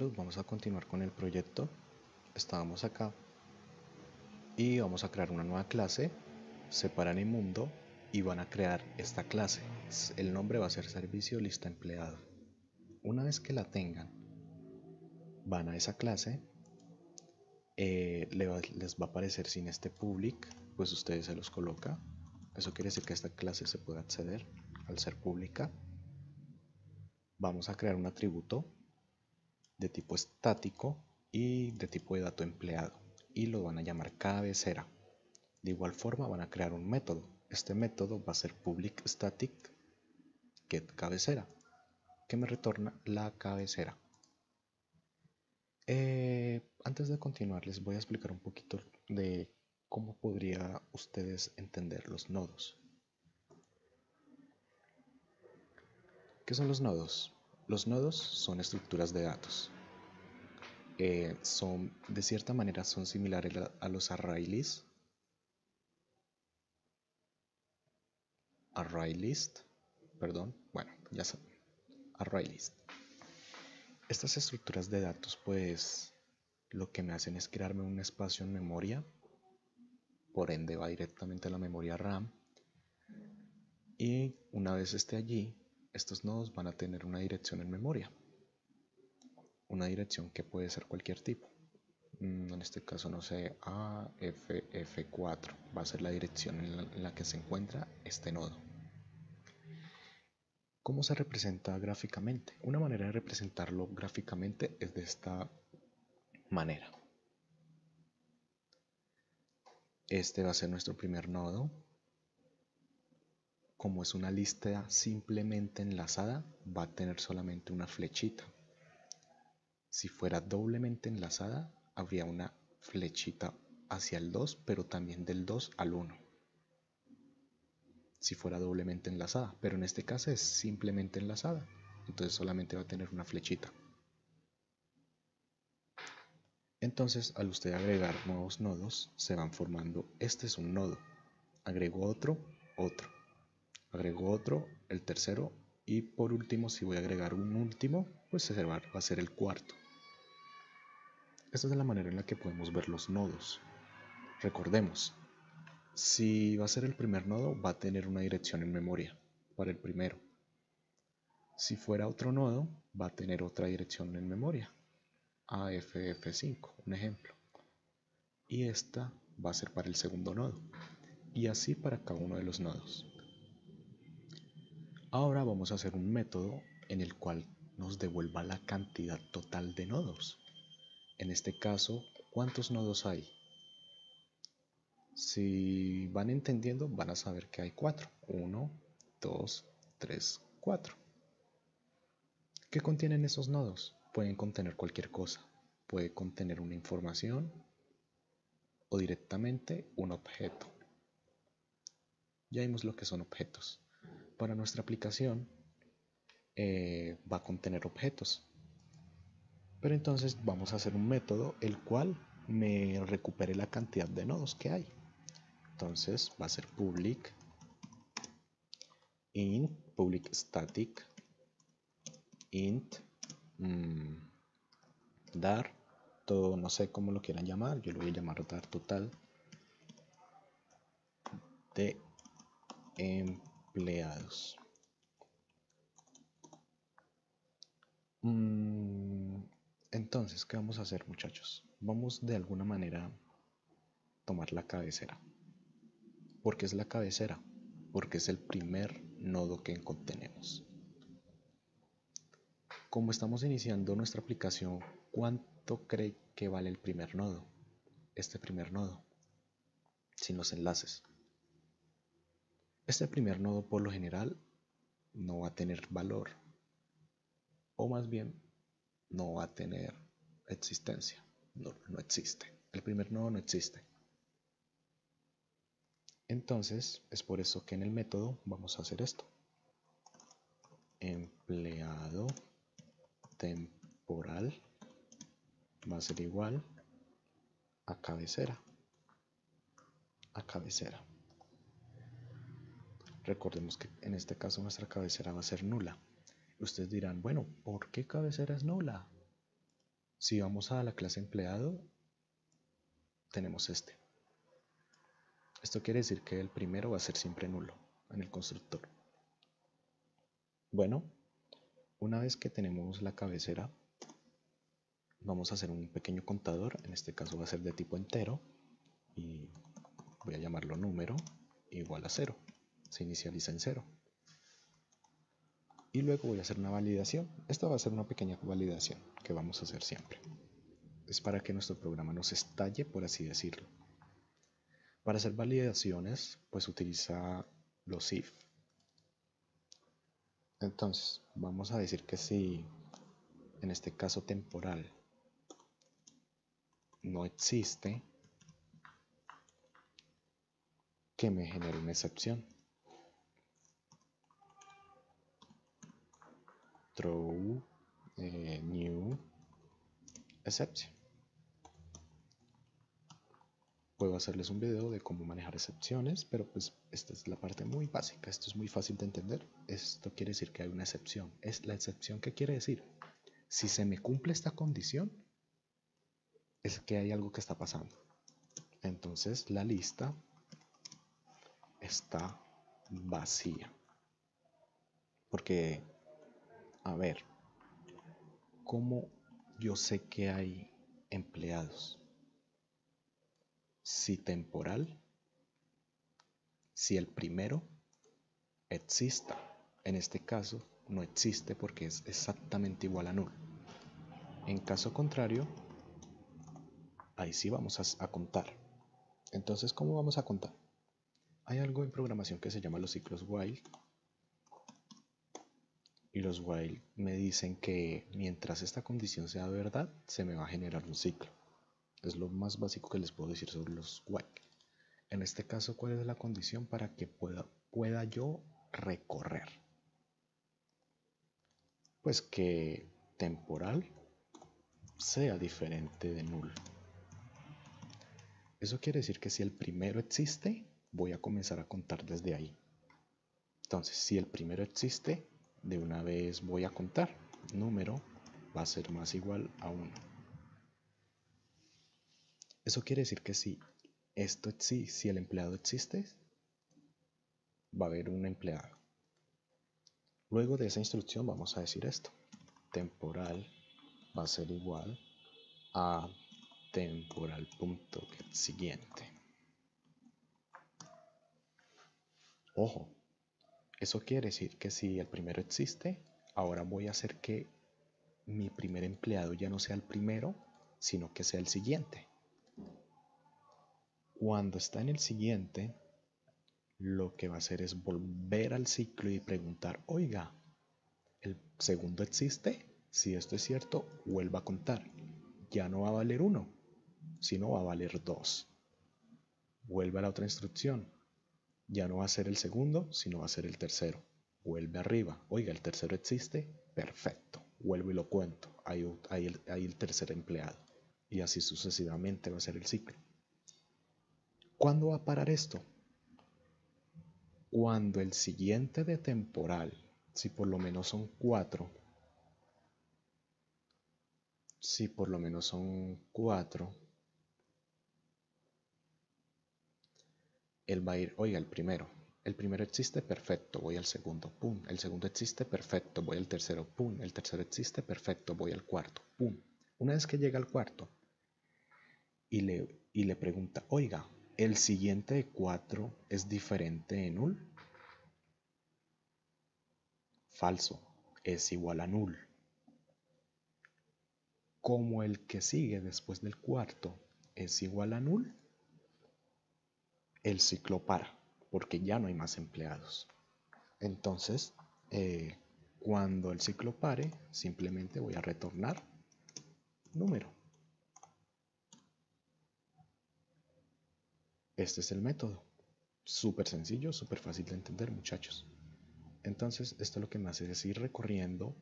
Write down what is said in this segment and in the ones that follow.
Vamos a continuar con el proyecto. Estábamos acá y vamos a crear una nueva clase. Separan en mundo y van a crear esta clase. El nombre va a ser servicio lista empleado. Una vez que la tengan, van a esa clase. Les va a aparecer sin este public, pues ustedes se los coloca. Eso quiere decir que esta clase se puede acceder al ser pública. Vamos a crear un atributo de tipo estático y de tipo de dato empleado y lo van a llamar cabecera. De igual forma van a crear un método. Este método va a ser public static get cabecera, que me retorna la cabecera. Antes de continuar les voy a explicar un poquito de cómo podría ustedes entender los nodos. ¿Qué son los nodos? Los nodos son estructuras de datos. De cierta manera son similares a los array list. Array list, perdón, bueno, ya saben, array list. Estas estructuras de datos pues lo que me hacen es crearme un espacio en memoria, por ende va directamente a la memoria RAM y una vez esté allí, estos nodos van a tener una dirección en memoria, una dirección que puede ser cualquier tipo. En este caso, no sé, AFF4 va a ser la dirección en la que se encuentra este nodo. ¿Cómo se representa gráficamente? Una manera de representarlo gráficamente es de esta manera. Este va a ser nuestro primer nodo. Como es una lista simplemente enlazada, va a tener solamente una flechita. Si fuera doblemente enlazada, habría una flechita hacia el 2, pero también del 2 al 1. Si fuera doblemente enlazada, pero en este caso es simplemente enlazada, entonces solamente va a tener una flechita. Entonces, al usted agregar nuevos nodos, se van formando. Este es un nodo. Agrego otro, agrego otro, el tercero, y por último, si voy a agregar un último, pues va a ser el cuarto. Esta es la manera en la que podemos ver los nodos. Recordemos, si va a ser el primer nodo, va a tener una dirección en memoria para el primero. Si fuera otro nodo, va a tener otra dirección en memoria, AFF5, un ejemplo. Y esta va a ser para el segundo nodo. Y así para cada uno de los nodos. Ahora vamos a hacer un método en el cual nos devuelva la cantidad total de nodos. En este caso, ¿cuántos nodos hay? Si van entendiendo, van a saber que hay 4. 1, 2, 3, 4. ¿Qué contienen esos nodos? Pueden contener cualquier cosa. Puede contener una información o directamente un objeto. Ya vimos lo que son objetos. Para nuestra aplicación va a contener objetos. Pero entonces vamos a hacer un método el cual me recupere la cantidad de nodos que hay. Entonces va a ser public int public static int dar, todo, no sé cómo lo quieran llamar, yo lo voy a llamar dar total de empleados. Entonces, ¿qué vamos a hacer, muchachos? Vamos de alguna manera a tomar la cabecera. ¿Por qué es la cabecera? Porque es el primer nodo que contenemos. Como estamos iniciando nuestra aplicación, ¿cuánto cree que vale el primer nodo? Este primer nodo, sin los enlaces. Este primer nodo por lo general no va a tener valor, o más bien no va a tener existencia, no existe. El primer nodo no existe. Entonces es por eso que en el método vamos a hacer esto. Empleado temporal va a ser igual a cabecera. Recordemos que en este caso nuestra cabecera va a ser nula. Ustedes dirán, bueno, ¿por qué cabecera es nula? Si vamos a la clase empleado, tenemos este. Esto quiere decir que el primero va a ser siempre nulo en el constructor. Bueno, una vez que tenemos la cabecera, vamos a hacer un pequeño contador. En este caso va a ser de tipo entero y voy a llamarlo número igual a 0. Se inicializa en 0. Y luego voy a hacer una validación. Esta va a ser una pequeña validación que vamos a hacer siempre. Es para que nuestro programa no se estalle, por así decirlo. Para hacer validaciones, pues utiliza los if. Entonces, vamos a decir que si en este caso temporal no existe, que me genere una excepción. Throw new exception. Puedo hacerles un video de cómo manejar excepciones, pero pues esta es la parte muy básica. Esto es muy fácil de entender. Esto quiere decir que hay una excepción. ¿Es la excepción qué quiere decir? Si se me cumple esta condición, es que hay algo que está pasando. Entonces la lista está vacía. Porque, a ver, ¿cómo yo sé que hay empleados? Si temporal, si el primero exista. En este caso no existe porque es exactamente igual a null. En caso contrario, ahí sí vamos a contar. Entonces, ¿cómo vamos a contar? Hay algo en programación que se llama los ciclos while. Y los while me dicen que mientras esta condición sea verdad, se me va a generar un ciclo. Es lo más básico que les puedo decir sobre los while. En este caso, ¿cuál es la condición para que pueda yo recorrer? Pues que temporal sea diferente de null. Eso quiere decir que si el primero existe, voy a comenzar a contar desde ahí. Entonces, si el primero existe, de una vez voy a contar. Número va a ser más igual a 1. Eso quiere decir que si el empleado existe, va a haber un empleado. Luego de esa instrucción vamos a decir esto. Temporal va a ser igual a temporal.getSiguiente. Ojo, eso quiere decir que si el primero existe, ahora voy a hacer que mi primer empleado ya no sea el primero, sino que sea el siguiente. Cuando está en el siguiente, lo que va a hacer es volver al ciclo y preguntar, oiga, ¿el segundo existe? Si esto es cierto, vuelva a contar. Ya no va a valer 1, sino va a valer 2. Vuelve a la otra instrucción. Ya no va a ser el segundo, sino va a ser el tercero. Vuelve arriba. Oiga, ¿el tercero existe? Perfecto. Vuelvo y lo cuento. Hay el tercer empleado. Y así sucesivamente va a ser el ciclo. ¿Cuándo va a parar esto? Cuando el siguiente de temporal, si por lo menos son 4, él va a ir, oiga, el primero existe, perfecto, voy al segundo, pum, el segundo existe, perfecto, voy al tercero, pum, el tercero existe, perfecto, voy al cuarto, pum. Una vez que llega al cuarto y le pregunta, oiga, ¿el siguiente de 4 es diferente de null? Falso, es igual a null. Como el que sigue después del cuarto es igual a null, el ciclo para, porque ya no hay más empleados. Entonces, cuando el ciclo pare, simplemente voy a retornar número. Este es el método. Súper sencillo, súper fácil de entender, muchachos. Entonces, esto lo que me hace es ir recorriendo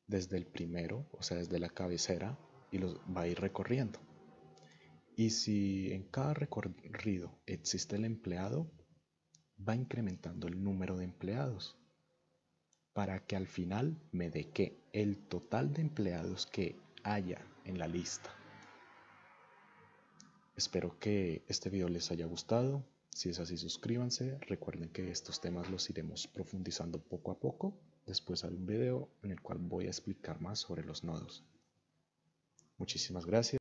desde el primero, o sea, desde la cabecera, y los va a ir recorriendo. Y si en cada recorrido existe el empleado, va incrementando el número de empleados para que al final me dé que el total de empleados que haya en la lista. Espero que este video les haya gustado. Si es así, suscríbanse. Recuerden que estos temas los iremos profundizando poco a poco. Después haré un video en el cual voy a explicar más sobre los nodos. Muchísimas gracias.